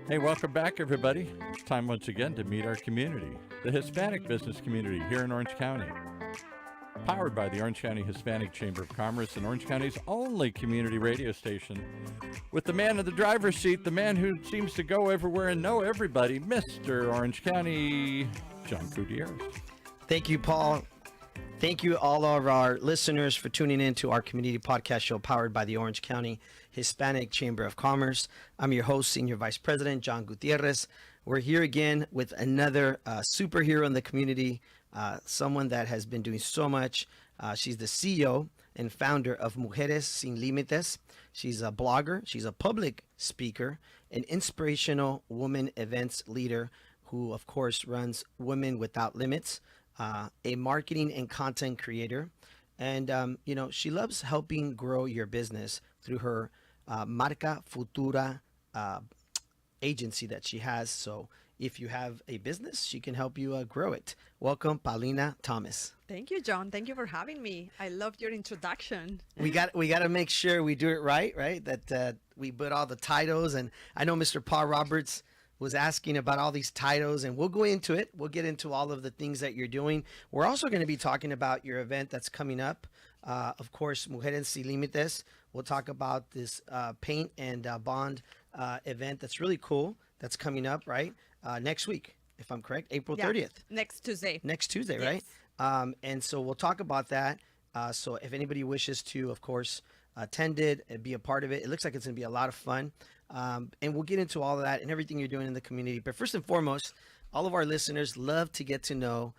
Hey, welcome back, everybody. It's time once again to meet our community, the Hispanic business community here in Orange County. Powered by the Orange County Hispanic Chamber of Commerce and Orange County's only community radio station. With the man in the driver's seat, the man who seems to go everywhere and know everybody, Mr. Orange County, John Gutierrez. Thank you, Paul. Thank you, all of our listeners, for tuning in to our community podcast show powered by the Orange County Hispanic Chamber of Commerce. I'm your host, Senior Vice President John Gutierrez. We're here again with another superhero in the community, someone that has been doing so much. She's the CEO and founder of Mujeres Sin Límites. She's a blogger. She's a public speaker, an inspirational woman events leader who, of course, runs Women Without Limits. A marketing and content creator. And, she loves helping grow your business through her Marca Futura agency that she has. So if you have a business, she can help you grow it. Welcome, Paulina Thomas. Thank you, John. Thank you for having me. I love your introduction. We got to make sure we do it right? That we put all the titles. And I know Mr. Paul Roberts was asking about all these titles, and we'll go into it. We'll get into all of the things that you're doing. We're also going to be talking about your event that's coming up. Of course, Mujeres Sin Límites. We'll talk about this paint and bond event that's really cool. That's coming up, right? Next week, if I'm correct, April 30th. Next Tuesday. Next Tuesday, Yes. right? And so we'll talk about that. So if anybody wishes to, of course, attend it and be a part of it, it looks like it's going to be a lot of fun. And we'll get into all of that and everything you're doing in the community. But first and foremost, all of our listeners love to get to know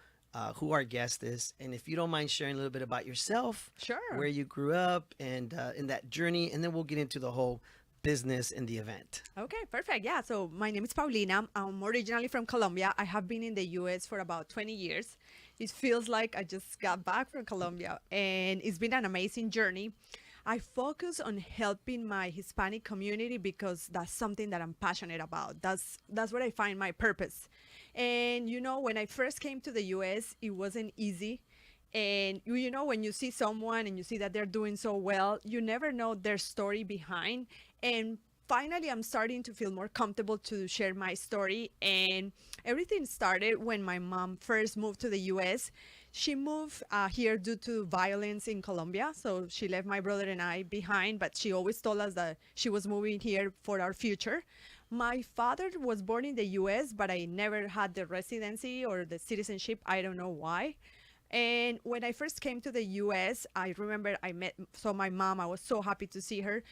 who our guest is. And if you don't mind sharing a little bit about yourself, Sure. where you grew up and in that journey, and then we'll get into the whole business and the event. Okay, perfect. Yeah, so my name is Paulina. I'm originally from Colombia. I have been in the US for about 20 years. It feels like I just got back from Colombia, and it's been an amazing journey. I focus on helping my Hispanic community because that's something that I'm passionate about. That's where I find my purpose. And when I first came to the US, it wasn't easy. And when you see someone and you see that they're doing so well, you never know their story behind. And finally, I'm starting to feel more comfortable to share my story. And everything started when my mom first moved to the US. She moved here due to violence in Colombia. So she left my brother and I behind, but she always told us that she was moving here for our future. My father was born in the US, but I never had the residency or the citizenship. I don't know why. And when I first came to the US, I remember saw my mom. I was so happy to see her.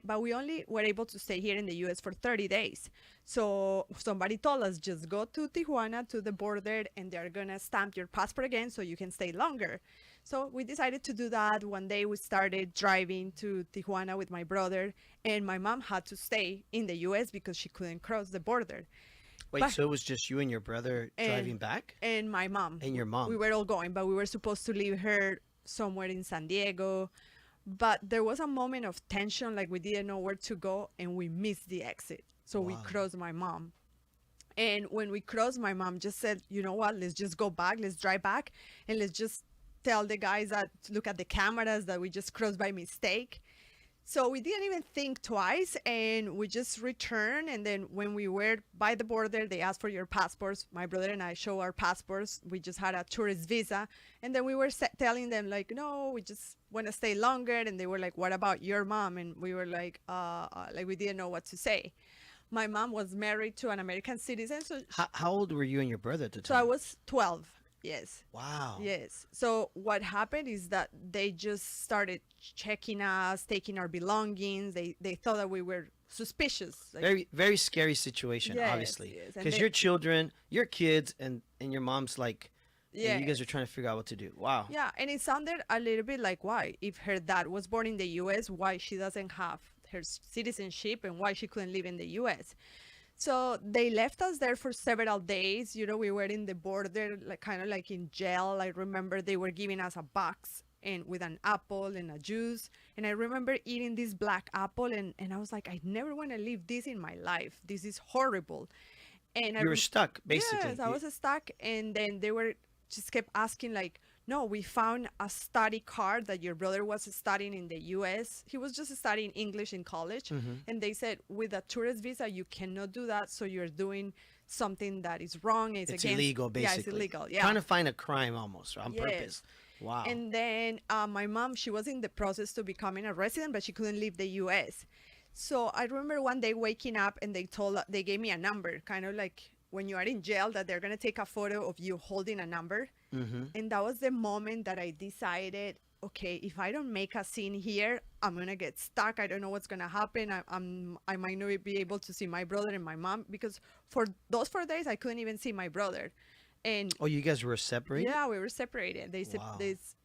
But we only were able to stay here in the US for 30 days. So somebody told us, just go to Tijuana to the border and they're going to stamp your passport again so you can stay longer. So we decided to do that. One day we started driving to Tijuana with my brother, and my mom had to stay in the US because she couldn't cross the border. Wait, so it was just you and your brother driving back? And my mom. And your mom. We were all going, but we were supposed to leave her somewhere in San Diego. But there was a moment of tension, like we didn't know where to go, and we missed the exit. So we crossed my mom. And when we crossed, my mom just said, you know what, let's just go back, let's drive back, and let's just tell the guys that look at the cameras that we just crossed by mistake. So we didn't even think twice, and we just returned. And then when we were by the border, they asked for your passports. My brother and I show our passports. We just had a tourist visa. And then we were telling them, like, no, we just want to stay longer. And they were like, what about your mom? And we were like we didn't know what to say. My mom was married to an American citizen. So How old were you and your brother at the time? so I was 12. Yes. Wow. Yes. So what happened is that they just started checking us, taking our belongings. They thought that we were suspicious. Like, Very, very scary situation, Yes, obviously. yes. And Because your children, your kids, and your mom's like, yeah. and you guys are trying to figure out what to do. Wow. Yeah, and it sounded a little bit like, why? If her dad was born in the U.S., why she doesn't have her citizenship and why she couldn't live in the U.S.? So they left us there for several days. We were in the border, like kind of like in jail. I remember they were giving us a box and with an apple and a juice. And I remember eating this black apple, and I was like, I never want to leave this in my life. This is horrible. And You were stuck, basically. Yes, I was stuck. And then they were just kept asking, like, no, we found a study card that your brother was studying in the US. He was just studying English in college. And they said, with a tourist visa, you cannot do that. So you're doing something that is wrong. It's against, illegal, basically. Yeah, it's illegal. Yeah. Trying to find a crime almost on purpose. Wow. And then my mom, she was in the process to becoming a resident, but she couldn't leave the US. So I remember one day waking up and they gave me a number, kind of like when you are in jail, that they're going to take a photo of you holding a number. And that was the moment that I decided, okay, if I don't make a scene here, I'm going to get stuck. I don't know what's going to happen. I might not be able to see my brother and my mom, because for those 4 days, I couldn't even see my brother. And oh, you guys were separated? yeah, we were separated. Wow.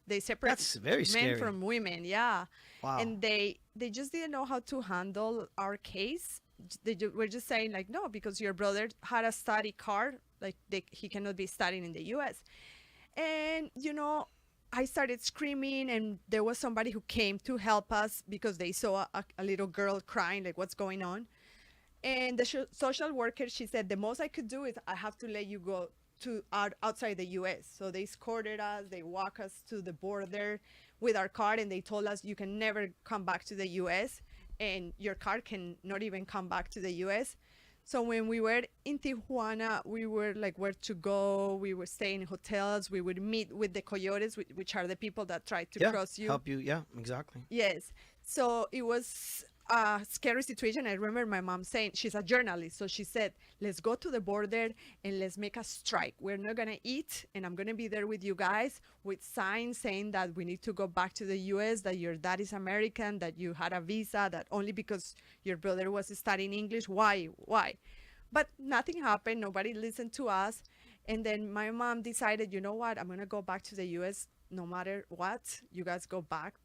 They separate That's very scary. men from women. Yeah. Wow. And they just didn't know how to handle our case. Were just saying like, no, because your brother had a study card, like he cannot be studying in the US. And, I started screaming, and there was somebody who came to help us because they saw a little girl crying, like, what's going on? And the social worker, she said, the most I could do is I have to let you go to outside the US. So they escorted us, they walked us to the border with our card, and they told us you can never come back to the US, and your card can not even come back to the US. So when we were in Tijuana, we were like, where to go? We were staying in hotels. We would meet with the coyotes, which are the people that try to cross you. Help you. Yeah, exactly. Yes. So it was a scary situation. I remember my mom saying, she's a journalist, so she said, let's go to the border and let's make a strike. We're not going to eat, and I'm going to be there with you guys with signs saying that we need to go back to the US, that your dad is American, that you had a visa, that only because your brother was studying English. Why? But nothing happened. Nobody listened to us. And then my mom decided, you know what? I'm going to go back to the US no matter what. You guys go back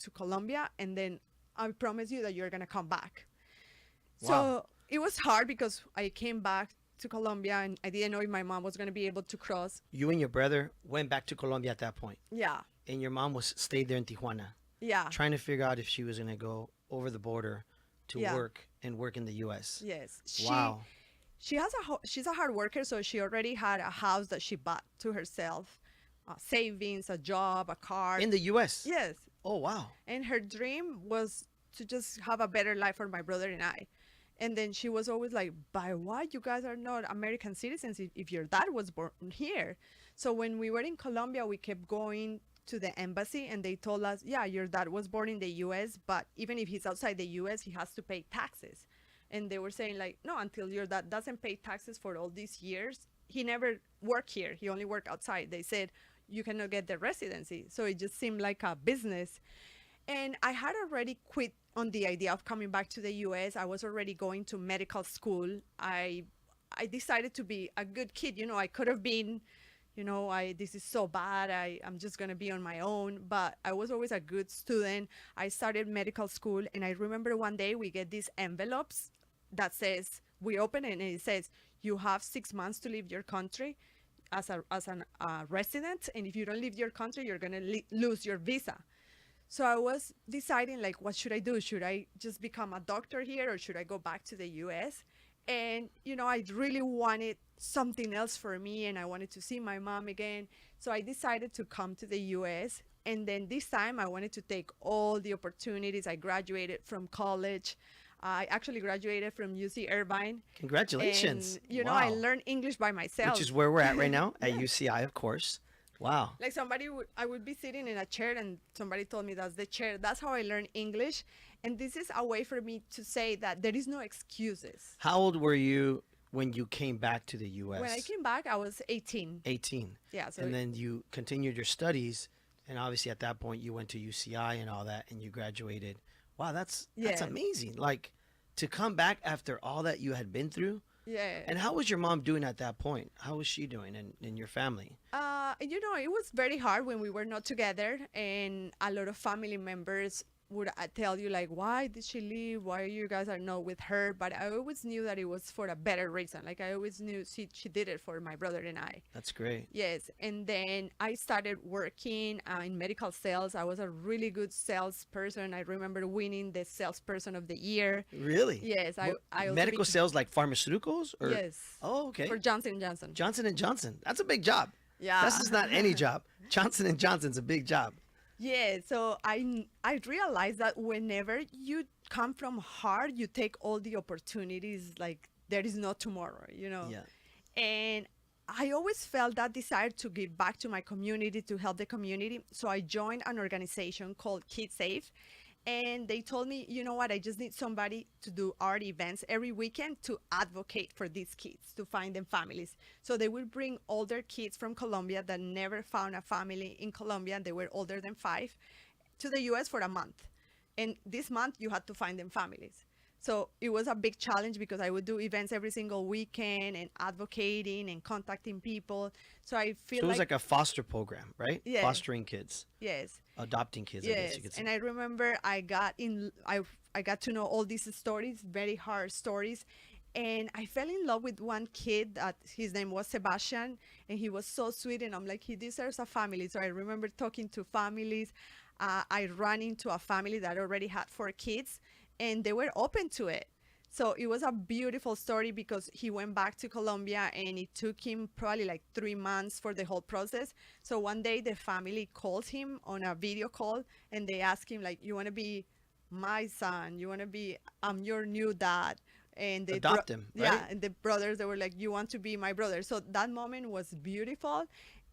to Colombia, and then I promise you that you're going to come back. Wow. So it was hard because I came back to Colombia, and I didn't know if my mom was going to be able to cross. You and your brother went back to Colombia at that point. Yeah. And your mom stayed there in Tijuana. Yeah. Trying to figure out if she was going to go over the border to work in the US. Yes. Wow. She's a hard worker, so she already had a house that she bought to herself, savings, a job, a car. In the US? Yes. Oh, wow. And her dream was to just have a better life for my brother and I. And then she was always like, by why you guys are not American citizens if your dad was born here? So when we were in Colombia, we kept going to the embassy, and they told us, yeah, your dad was born in the US, but even if he's outside the US, he has to pay taxes. And they were saying like, no, until your dad doesn't pay taxes for all these years, he never worked here. He only worked outside. They said, you cannot get the residency. So it just seemed like a business. And I had already quit on the idea of coming back to the US. I was already going to medical school. I decided to be a good kid. I could have been, this is so bad. I'm just going to be on my own. But I was always a good student. I started medical school. And I remember one day we get these envelopes that says, we open it and it says, you have 6 months to leave your country as a resident, and if you don't leave your country, you're gonna lose your visa. So I was deciding, like, what should I do? Should I just become a doctor here, or should I go back to the US? And I really wanted something else for me, and I wanted to see my mom again. So I decided to come to the US, and then this time I wanted to take all the opportunities. I graduated from college. I actually graduated from UC Irvine. Congratulations. And, wow. I learned English by myself. Which is where we're at right now, at UCI, of course. Wow. Like I would be sitting in a chair, and somebody told me that's the chair. That's how I learned English. And this is a way for me to say that there is no excuses. How old were you when you came back to the US? When I came back, I was 18. 18. Yeah. So and then you continued your studies, and obviously at that point you went to UCI and all that, and you graduated. Wow, that's amazing. Like, to come back after all that you had been through. Yeah. And how was your mom doing at that point? How was she doing, and your family? It was very hard when we were not together, and a lot of family members would tell you, like, why did she leave? Why you guys are not with her? But I always knew that it was for a better reason. Like, I always knew she did it for my brother and I. That's great. Yes. And then I started working in medical sales. I was a really good salesperson. I remember winning the salesperson of the year. Really? Yes. I also medical sales, like pharmaceuticals? Or? Yes. Oh, okay. For Johnson & Johnson. Johnson & Johnson. That's a big job. Yeah. That's just not any job. Johnson and Johnson's a big job. Yeah, so I realized that whenever you come from hard, you take all the opportunities like there is no tomorrow, you know. Yeah. And I always felt that desire to give back to my community, to help the community. So I joined an organization called Kids Safe. And they told me, you know what, I just need somebody to do art events every weekend to advocate for these kids, to find them families. So they will bring older kids from Colombia that never found a family in Colombia, and they were older than 5, to the US for a month. And this month, you had to find them families. So it was a big challenge because I would do events every single weekend and advocating and contacting people. So I feel So it was like a foster program, right? Yeah. Fostering kids, yes. adopting kids, I guess Yes, you could say. and I remember I got to know all these stories, very hard stories, and I fell in love with one kid that his name was Sebastian, and he was so sweet, and I'm like, he deserves a family. So I remember talking to families. I ran into a family that already had 4 kids, and they were open to it. So it was a beautiful story because he went back to Colombia and it took him probably like 3 months for the whole process. So one day the family called him on a video call and they asked him like, you want to be my son? You want to be, I'm your new dad. And they Adopt him, right? Yeah, and the brothers, they were like, you want to be my brother. So that moment was beautiful.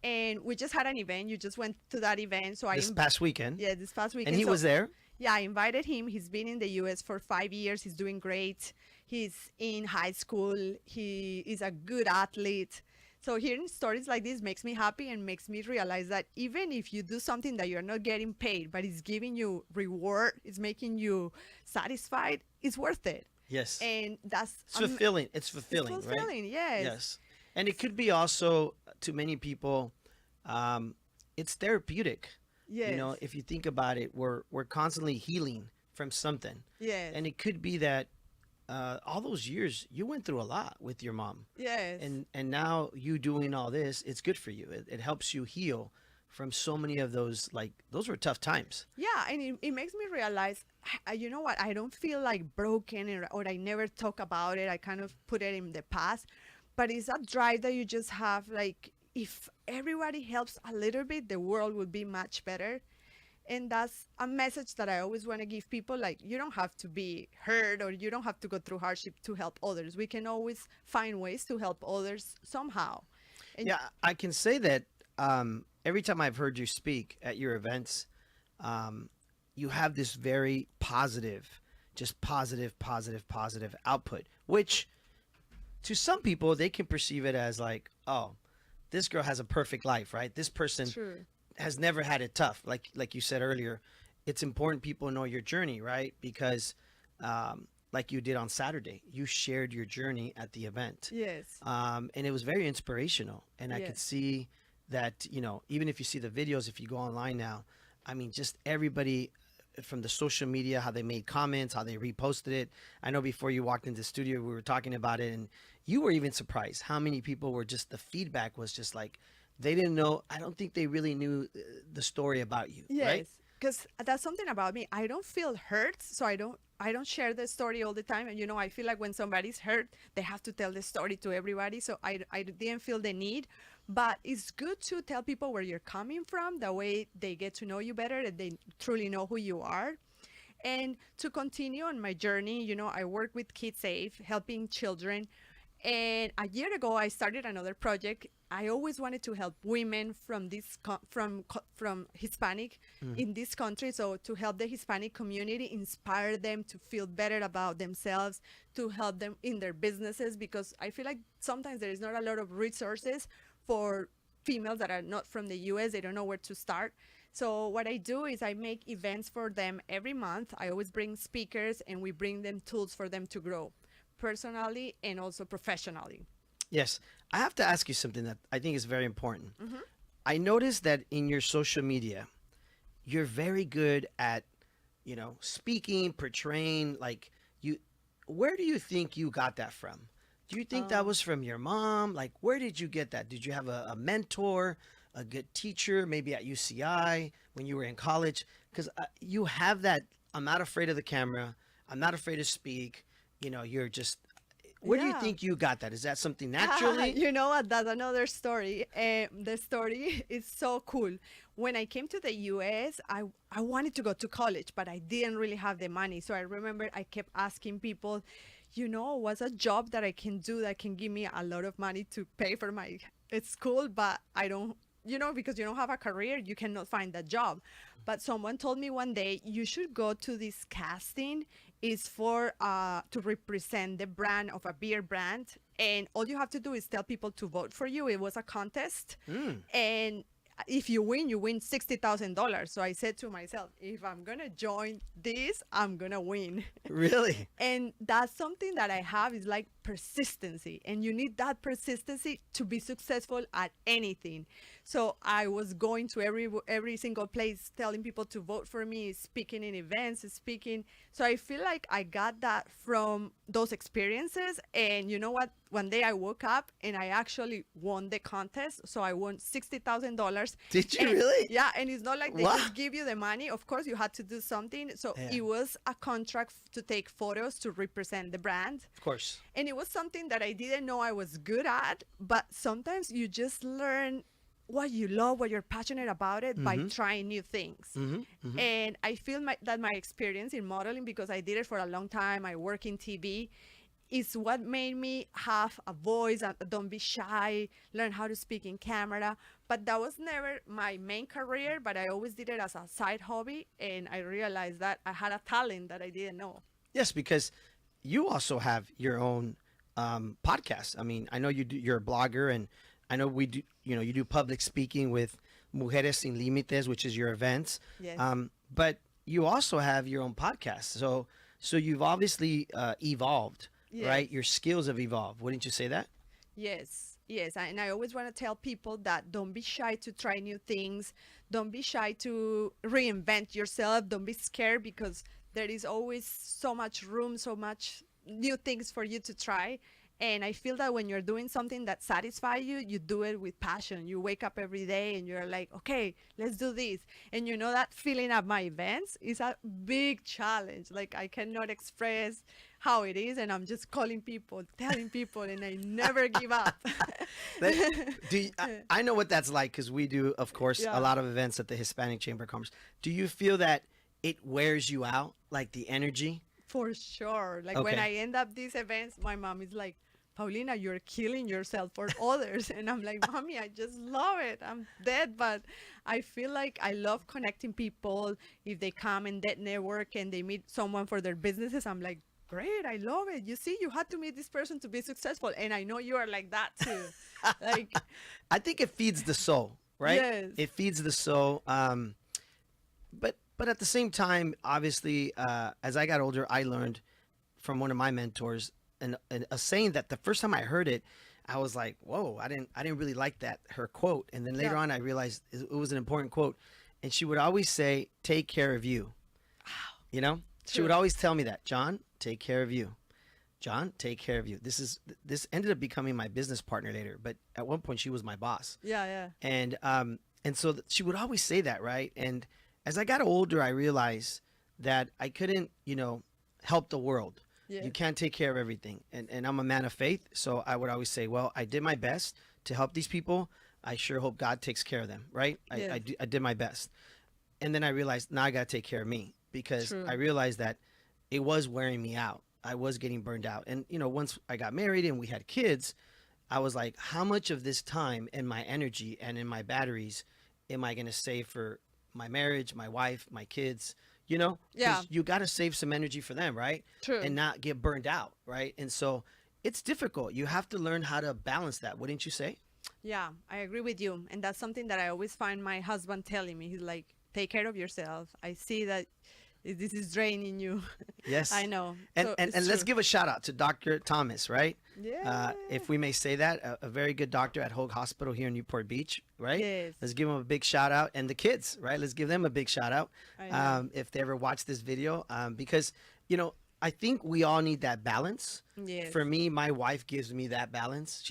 And we just had an event. You just went to that event. So This past weekend. yeah, this past weekend. And he So- was there. yeah, I invited him. He's been in the US for 5 years. He's doing great. He's in high school. He is a good athlete. So hearing stories like this makes me happy and makes me realize that even if you do something that you're not getting paid, but it's giving you reward, it's making you satisfied, it's worth it. Yes. And that's It's fulfilling. It's fulfilling, it's right? fulfilling, yes. Yes. And it could be also, to many people, it's therapeutic. Yes. You know, if you think about it, we're constantly healing from something. Yes. And it could be that all those years you went through a lot with your mom. Yes. And now you doing all this, it's good for you. It helps you heal from so many of those, like, those were tough times. Yeah, and it makes me realize, you know what, I don't feel like broken or I never talk about it. I kind of put it in the past. But it's a drive that you just have, like, if everybody helps a little bit, the world would be much better. And that's a message that I always want to give people. Like, you don't have to be hurt or you don't have to go through hardship to help others. We can always find ways to help others somehow. And Yeah, I can say that every time I've heard you speak at your events, you have this very positive, just positive output, which to some people, they can perceive it as like, oh, this girl has a perfect life, right? This person True. has never had it tough. Like you said earlier, it's important people know your journey, right? Because like you did on Saturday, you shared your journey at the event. Yes. And it was very inspirational. And I could Yes. see that, you know, even if you see the videos, if you go online now, I mean, just everybody from the social media, how they made comments, how they reposted it. I know before you walked into the studio, we were talking about it, and you were even surprised how many people were just, the feedback was just like, they didn't know. I don't think they really knew the story about you, right? Yes, because that's something about me. I don't feel hurt, so I don't share the story all the time. And you know, I feel like when somebody's hurt, they have to tell the story to everybody. So I didn't feel the need, but it's good to tell people where you're coming from. That way, they get to know you better, and they truly know who you are. And to continue on my journey, you know, I work with Kids Safe, helping children. And a year ago, I started another project. I always wanted to help women from from Hispanic in this country. So to help the Hispanic community, inspire them to feel better about themselves, to help them in their businesses, because I feel like sometimes there is not a lot of resources for females that are not from the US. They don't know where to start. So what I do is I make events for them every month. I always bring speakers and we bring them tools for them to grow personally and also professionally. Yes. I have to ask you something that I think is very important. Mm-hmm. I noticed that in your social media, you're very good at, you know, speaking, portraying, like you, where do you think you got that from? Do you think that was from your mom? Like, where did you get that? Did you have a mentor, a good teacher, maybe at UCI when you were in college? Because you have that, I'm not afraid of the camera. I'm not afraid to speak. You know, you're just, Where do you Yeah. think you got that? Is that something Ah, naturally? you know what? That's another story. The story is so cool. When I came to the US, I wanted to go to college, but I didn't really have the money. So I remember I kept asking people, what's a job that I can do that can give me a lot of money to pay for my school, but I don't, because you don't have a career, you cannot find that job. But someone told me one day, you should go to this casting. Is for to represent the brand of a beer brand, and all you have to do is tell people to vote for you. It was a contest, and if you win $60,000. So I said to myself, if I'm gonna join this, I'm gonna win. Really? And that's something that I have is like persistency, and you need that persistency to be successful at anything. So I was going to every single place telling people to vote for me, speaking in events, speaking. So I feel like I got that from those experiences. And you know what, one day I woke up and I actually won the contest. So I won $60,000. Did you And- really? Yeah, and it's not like they Wow. just give you the money. Of course, you had to do something. So Yeah. it was a contract to take photos to represent the brand. Of course. And it was something that I didn't know I was good at. But sometimes you just learn what you love, what you're passionate about it by trying new things. And I feel that my experience in modeling, because I did it for a long time, I work in TV, is what made me have a voice. Don't be shy, learn how to speak in camera. But that was never my main career, but I always did it as a side hobby. And I realized that I had a talent that I didn't know. Yes, because you also have your own podcast. I mean, I know you do. You're a blogger, and I know we do. You do public speaking with Mujeres Sin Límites, which is your events. Yes. But you also have your own podcast. So you've obviously evolved, Yes. right? Your skills have evolved. Wouldn't you say that? Yes, yes. And I always want to tell people that don't be shy to try new things. Don't be shy to reinvent yourself. Don't be scared, because there is always so much room, so much new things for you to try. And I feel that when you're doing something that satisfies you, you do it with passion. You wake up every day and you're like, okay, let's do this. And that feeling at my events is a big challenge. Like, I cannot express how it is. And I'm just calling people, telling people, and I never give up. I know what that's like, because we do, of course, Yeah. a lot of events at the Hispanic Chamber of Commerce. Do you feel that it wears you out, like the energy? For sure. Like, when Okay. I end up these events, my mom is like, Paulina, you're killing yourself for others. And I'm like, Mommy, I just love it. I'm dead. But I feel like I love connecting people. If they come and that network and they meet someone for their businesses, I'm like, great, I love it. You see, you had to meet this person to be successful. And I know you are like that too. Like, I think it feeds the soul, right? Yes. It feeds the soul. But at the same time, obviously, as I got older, I learned from one of my mentors and a saying that the first time I heard it, I was like, whoa, I didn't really like her quote. And then later Yeah. on, I realized it was an important quote. And she would always say, take care of you. You know, she would True. always tell me that, John, take care of you. John, take care of you. This ended up becoming my business partner later, but at one point she was my boss. yeah. And so she would always say that, right? And as I got older, I realized that I couldn't, help the world. Yeah. You can't take care of everything. And I'm a man of faith, so I would always say, well, I did my best to help these people. I sure hope God takes care of them, right? Yes. I did my best. And then I realized now I got to take care of me, because True. I realized that it was wearing me out. I was getting burned out. And, once I got married and we had kids, I was like, how much of this time and my energy and in my batteries am I going to save for my marriage, my wife, my kids? 'Cause Yeah. you got to save some energy for them, right? True. And not get burned out, right? And so it's difficult. You have to learn how to balance that, wouldn't you say? Yeah, I agree with you. And that's something that I always find my husband telling me. He's like, take care of yourself. I see that this is draining you. Yes. I know. And So and, it's and let's true. give a shout out to Dr. Thomas, right? Yeah. If we may say that, a very good doctor at Hoag Hospital here in Newport Beach, right? Yes. Let's give him a big shout out. And the kids, right? Let's give them a big shout out I know. if they ever watch this video. Because, I think we all need that balance. Yes. For me, my wife gives me that balance.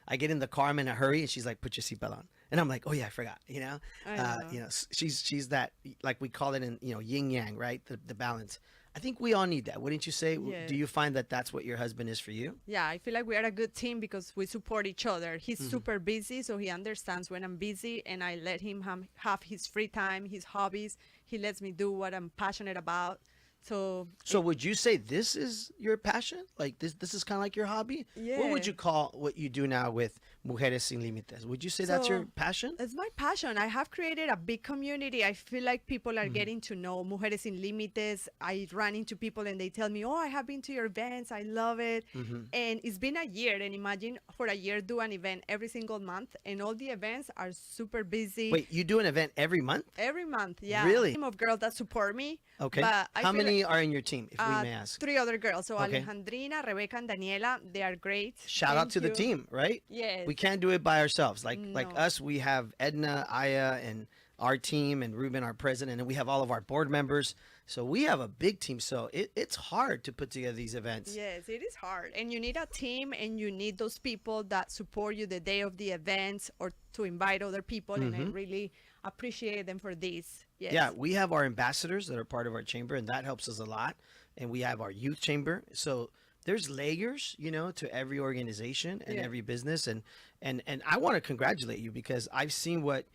I get in the car, I'm in a hurry, and she's like, put your seatbelt on. And I'm like, oh yeah, I forgot, I know. she's that, like we call it in, yin yang, right? The balance. I think we all need that, wouldn't you say? Yes. Do you find that that's what your husband is for you? Yeah, I feel like we are a good team because we support each other. He's super busy, so he understands when I'm busy, and I let him have his free time, his hobbies. He lets me do what I'm passionate about. So Would you say this is your passion? Like this is kind of like your hobby? What would Yeah. you call what you do now with Mujeres Sin Límites? Would you say that's your So, passion? It's my passion. I have created a big community. I feel like people are getting to know Mujeres Sin Límites. I run into people and they tell me, "Oh, I have been to your events. I love it." And it's been a year. And imagine for a year, do an event every single month. And all the events are super busy. Wait, you do an event every month? Every month, yeah. Really? Team of girls that support me. Okay. But I How feel many like, are in your team, if we may ask? 3 other girls. So Okay. Alejandrina, Rebecca, and Daniela, they are great. Shout out Thank to the you. team, right? Yes. We can't do it by ourselves. Like No. us, we have Edna, Aya, and our team, and Ruben, our president, and we have all of our board members. So we have a big team. So it's hard to put together these events. Yes, it is hard. And you need a team and you need those people that support you the day of the events or to invite other people. And I really appreciate them for this. Yes. Yeah, we have our ambassadors that are part of our chamber, and that helps us a lot. And we have our youth chamber. So there's layers, to every organization and Yeah. every business. And I want to congratulate you because I've seen what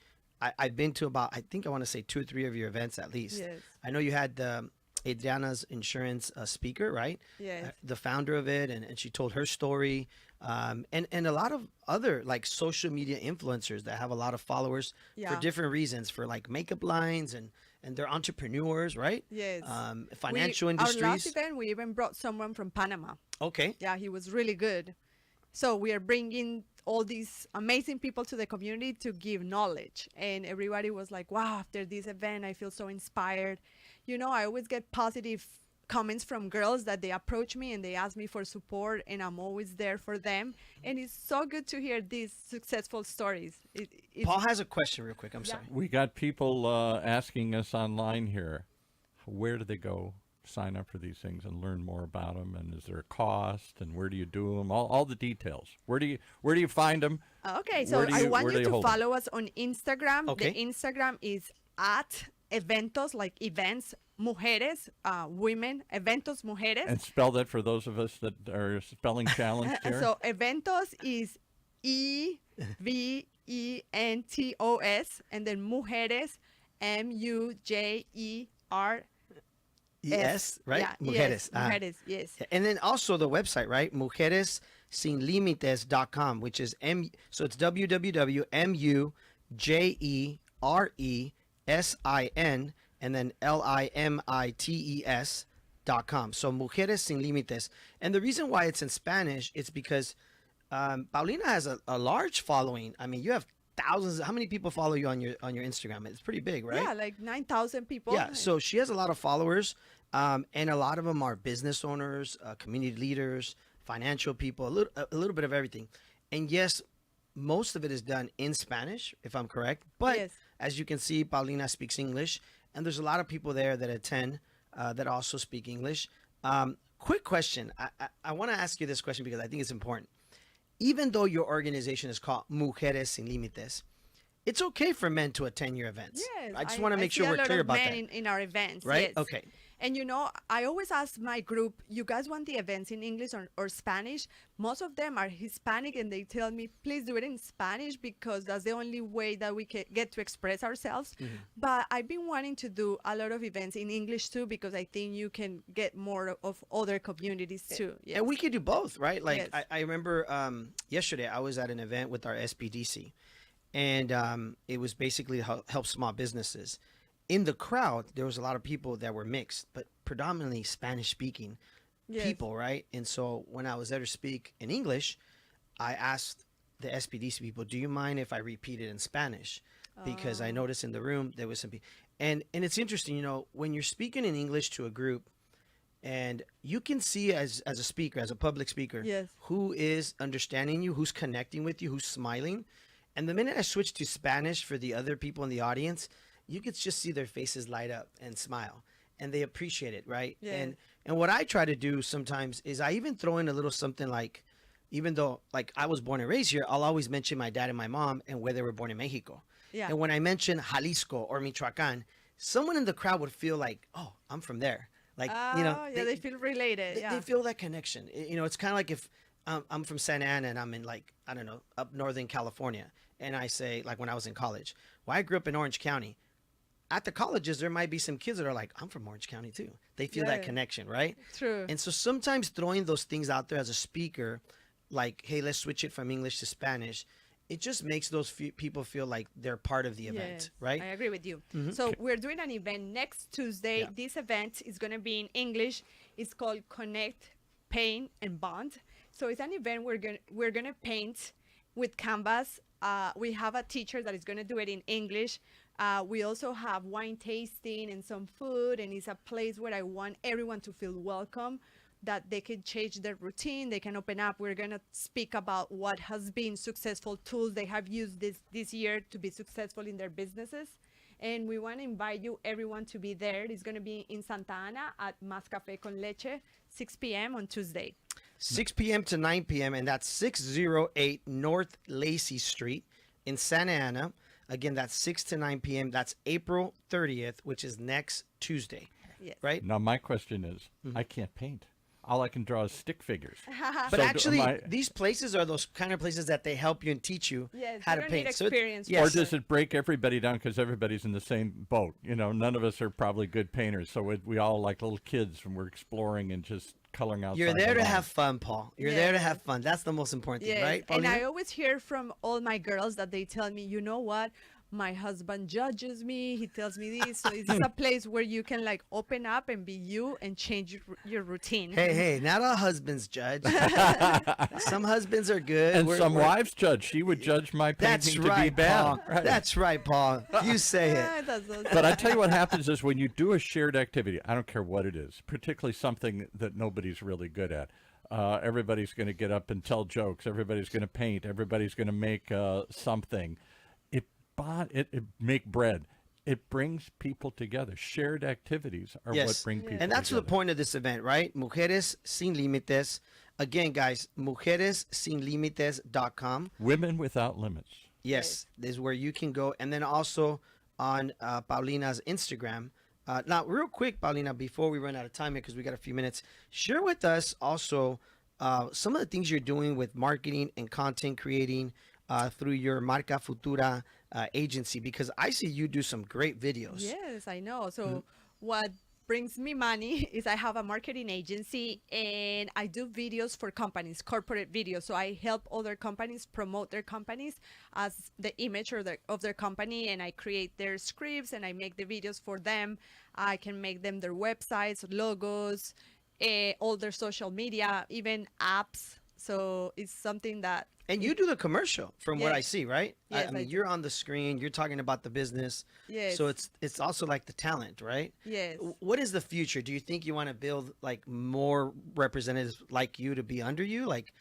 I've been to about, I think I want to say 2 or 3 of your events at least. Yes. I know you had Adriana's insurance speaker, right? Yes. The founder of it, and she told her story. And a lot of other like social media influencers that have a lot of followers for Yeah. different reasons, for like makeup lines and they're entrepreneurs, right? Yes. Financial Our last industries. event, we even brought someone from Panama. Okay. Yeah, he was really good. So we are bringing all these amazing people to the community to give knowledge. And everybody was like, wow, after this event, I feel so inspired. I always get positive comments from girls that they approach me and they ask me for support, and I'm always there for them. And it's so good to hear these successful stories. It's Paul has a question real quick. I'm Yeah. sorry. We got people asking us online here, where do they go sign up for these things and learn more about them? And is there a cost? And where do you do them? All the details. Where do you find them? Okay, so Where do I you- want where do you you to hold them? follow us on Instagram. Okay. The Instagram is at eventos, like events, mujeres, women, eventos mujeres. And spell that for those of us that are spelling challenged here. So eventos is EVENTOS, and then mujeres, MUJER. Yes, right? Yeah, Mujeres. Yes, mujeres, yes. And then also the website, right? Mujeresinlimites.com, which is so it's www.mujeresin and then LIMITES.com. So Mujeres Sin Límites. And the reason why it's in Spanish, it's because Paulina has a large following. I mean, you have thousands. How many people follow you on your Instagram? It's pretty big, right? Yeah, like 9,000 people. Yeah, so she has a lot of followers, and a lot of them are business owners, community leaders, financial people, a little bit of everything. And yes, most of it is done in Spanish, if I'm correct. But Yes. as you can see, Paulina speaks English, and there's a lot of people there that attend that also speak English. Quick question. I want to ask you this question because I think it's important. Even though your organization is called Mujeres Sin Límites, it's okay for men to attend your events. Yes, I just want to make see sure a we're lot clear of about men that. in our events, Right? yes. Okay. And I always ask my group, you guys want the events in English or Spanish? Most of them are Hispanic, and they tell me, please do it in Spanish because that's the only way that we can get to express ourselves. Mm-hmm. But I've been wanting to do a lot of events in English too because I think you can get more of other communities too. Yes. And we could do both, right? Like Yes. I remember yesterday I was at an event with our SPDC, and it was basically to help small businesses. In the crowd, there was a lot of people that were mixed, but predominantly Spanish speaking Yes. people, right? And so when I was there to speak in English, I asked the SPDC people, do you mind if I repeat it in Spanish? Because I noticed in the room there was some people. And it's interesting, when you're speaking in English to a group, and you can see as a speaker, as a public speaker, Yes. who is understanding you, who's connecting with you, who's smiling. And the minute I switched to Spanish for the other people in the audience, you could just see their faces light up and smile, and they appreciate it, right? Yes. And what I try to do sometimes is I even throw in a little something like, even though like I was born and raised here, I'll always mention my dad and my mom and where they were born in Mexico. Yeah. And when I mention Jalisco or Michoacan, someone in the crowd would feel like, oh, I'm from there. Like, Oh, yeah, they feel related. they feel that connection. It's kind of like if I'm from Santa Ana and I'm in, like, I don't know, up Northern California. And I say, like, when I was in college, well, I grew up in Orange County. At the colleges, there might be some kids that are like, I'm from Orange County too. They feel that Yeah. connection, right? True. And so sometimes throwing those things out there as a speaker, like, hey, let's switch it from English to Spanish, it just makes those people feel like they're part of the event, Yes, right? I agree with you. So we're doing an event next Tuesday. Yeah. This event is going to be in English. It's called Connect, Paint, and Bond. So it's an event we're gonna paint with canvas. We have a teacher that is gonna do it in English. We also have wine tasting and some food, and it's a place where I want everyone to feel welcome, that they can change their routine, they can open up. We're gonna speak about what has been successful tools they have used this year to be successful in their businesses. And we want to invite you, everyone, to be there. It's going to be in Santa Ana at Más Café con Leche, 6 p.m. on Tuesday. 6 p.m. to 9 p.m. and that's 608 North Lacey Street in Santa Ana. Again, that's 6 to 9 p.m. That's April 30th, which is next Tuesday, Yes. right? Now, my question is, I can't paint. All I can draw is stick figures. But So actually, am I- these places are those kind of places that they help you and teach you Yes, how you to don't paint. need So it- experience yes. Or does it break everybody down because everybody's in the same boat? None of us are probably good painters, so we all like little kids and we're exploring and just coloring outside. You're there the to line. have fun, Paul. You're there to Yes. have fun. That's the most important thing, Yes. right? And I Paulina? always hear from all my girls that they tell me, you know what? My husband judges me. He tells me this. So it's a place where you can like open up and be you and change your routine. Hey, not all husbands judge. Some husbands are good. And We're- some we're- wives judge. She would judge my That's painting to right, be bad. Paul. Right. That's right, Paul. You say it. Ah, that's so But I tell you what happens is when you do a shared activity, I don't care what it is, particularly something that nobody's really good at. Everybody's going to get up and tell jokes. Everybody's going to paint. Everybody's going to make something. It make bread. It brings people together. Shared activities are what bring people And that's the together. point of this event, right? Mujeres Sin Límites. Again, guys, mujeressinlimites.com. Women without limits. Yes, this is where you can go. And then also on Paulina's Instagram. Now, real quick, Paulina, before we run out of time here, because we got a few minutes, share with us also some of the things you're doing with marketing and content creating through your Marca Futura agency, because I see you do some great videos. Yes, I know. So what brings me money is I have a marketing agency and I do videos for companies, corporate videos. So I help other companies promote their companies as the image of their company, and I create their scripts and I make the videos for them. I can make them their websites, logos, all their social media, even apps. So it's something that And you do the commercial from what I Yes. see, right? Yes, I I mean, do. you're on the screen, you're talking about the business. Yes. So it's also like the talent, right? Yes. What is the future? Do you think you want to build like more representatives like you to be under you? Like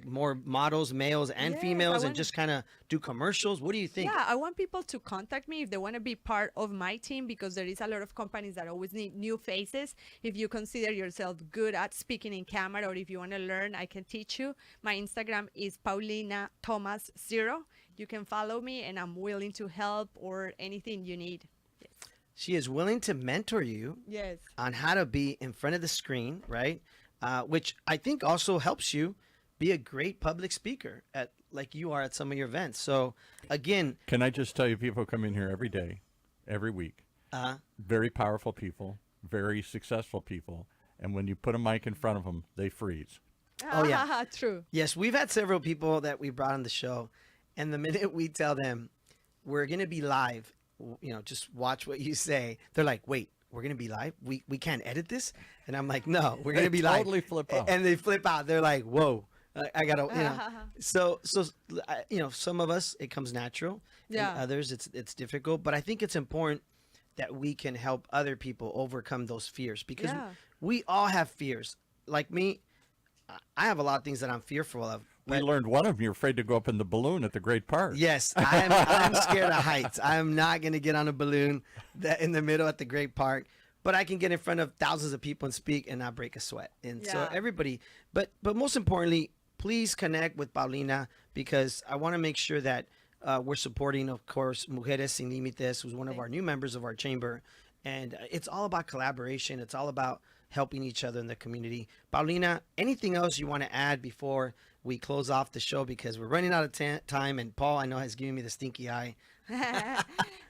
more models, males and Yes, I females, and want- just kind of do commercials? What do you think? Yeah, I want people to contact me if they want to be part of my team, because there is a lot of companies that always need new faces. If you consider yourself good at speaking in camera, or if you want to learn, I can teach you. My Instagram is Paulina Thomas 0. You can follow me and I'm willing to help or anything you need. Yes. She is willing to mentor you Yes. on how to be in front of the screen, right? Which I think also helps you be a great public speaker at like you are at some of your events. So again, Can I just tell you, people come in here every day, every week. Very powerful people, very successful people. And when you put a mic in front of them, they freeze. Oh, yeah. True. yes, we've had several people that we brought on the show, and the minute we tell them we're gonna be live, just watch what you say, they're like, "Wait, we're gonna be live? We can't edit this?" And I'm like, "No, we're gonna They be live." totally flip out. And they flip out. They're like, "Whoa, I gotta," So some of us it comes natural, Yeah. and others it's difficult. But I think it's important that we can help other people overcome those fears, because Yeah. we all have fears. Like me, I have a lot of things that I'm fearful of. We But learned one of them. You're afraid to go up in the balloon at the Great Park. yes, I'm scared of heights. I'm not going to get on a balloon in the middle at the Great Park, but I can get in front of thousands of people and speak and not break a sweat. And so Yeah. everybody, but most importantly, please connect with Paulina, because I want to make sure that we're supporting, of course, Mujeres Sin Límites, who's one of our new members of our chamber. And it's all about collaboration. It's all about helping each other in the community. Paulina, anything else you want to add before we close off the show, because we're running out of time, and Paul, I know, has given me the stinky eye.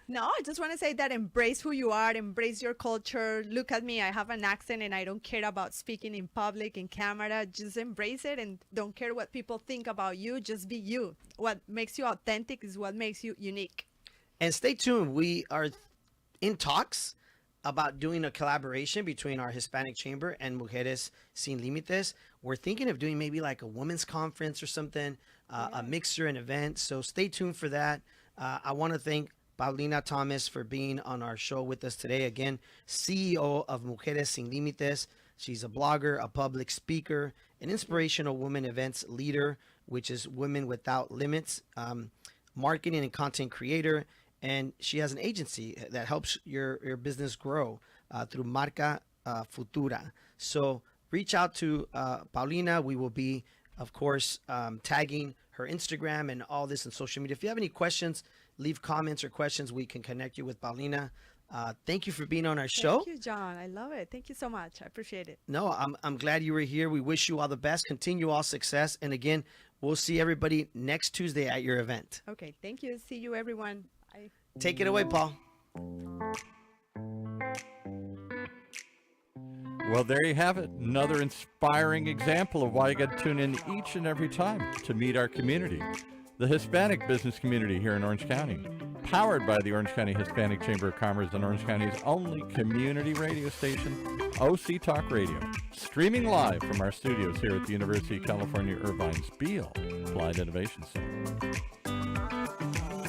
No, I just want to say that embrace who you are, embrace your culture. Look at me, I have an accent and I don't care about speaking in public, in camera. Just embrace it and don't care what people think about you. Just be you. What makes you authentic is what makes you unique. And stay tuned. We are in talks about doing a collaboration between our Hispanic Chamber and Mujeres Sin Límites. We're thinking of doing maybe like a women's conference or something, a mixer, an event. So stay tuned for that. I want to thank Paulina Thomas for being on our show with us today. Again, CEO of Mujeres Sin Límites. She's a blogger, a public speaker, an inspirational women events leader, which is Women Without Limits, marketing and content creator. And she has an agency that helps your business grow through Marca Futura. So reach out to Paulina. We will be, of course, tagging her Instagram and all this on social media. If you have any questions, leave comments or questions. We can connect you with Paulina. Thank you for being on our show. Thank you, John. I love it. Thank you so much. I appreciate it. No, I'm glad you were here. We wish you all the best. Continue all success. And again, we'll see everybody next Tuesday at your event. Okay. Thank you. See you, everyone. Bye. Take it away, Paul. Well, there you have it. Another inspiring example of why you got to tune in each and every time to meet our community, the Hispanic business community here in Orange County, powered by the Orange County Hispanic Chamber of Commerce and Orange County's only community radio station, OC Talk Radio, streaming live from our studios here at the University of California, Irvine's Beale Applied Innovation Center.